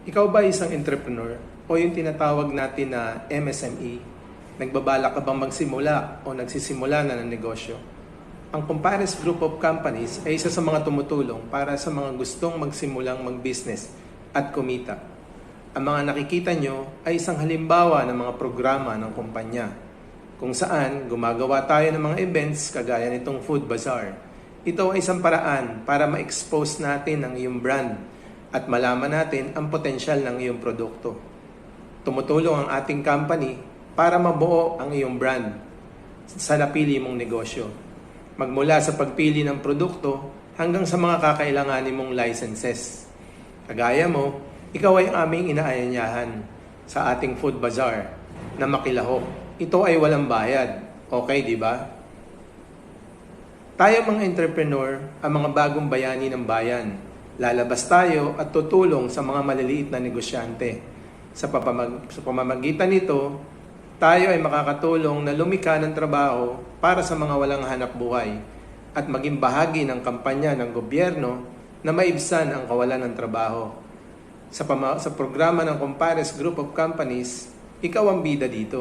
Ikaw ba isang entrepreneur o yung tinatawag natin na MSME? Nagbabala ka bang magsimula o nagsisimula na ng negosyo? Ang Compares Group of Companies ay isa sa mga tumutulong para sa mga gustong magsimulang mag-business at kumita. Ang mga nakikita nyo ay isang halimbawa ng mga programa ng kumpanya kung saan gumagawa tayo ng mga events kagaya nitong Food Bazaar. Ito ay isang paraan para ma-expose natin ang iyong brand at malaman natin ang potensyal ng iyong produkto. Tumutulong ang ating company para mabuo ang iyong brand sa napili mong negosyo. Magmula sa pagpili ng produkto hanggang sa mga kakailanganin mong licenses. Kagaya mo, ikaw ay aming inaanyayahan sa ating Food Bazaar na makilahok. Ito ay walang bayad. Okay, di ba? Tayo mga entrepreneur, ang mga bagong bayani ng bayan. Lalabas tayo at tutulong sa mga maliliit na negosyante. Sa pamamagitan nito, tayo ay makakatulong na lumikha ng trabaho para sa mga walang hanap buhay at maging bahagi ng kampanya ng gobyerno na maibsan ang kawalan ng trabaho. Sa programa ng Compares Group of Companies, ikaw ang bida dito.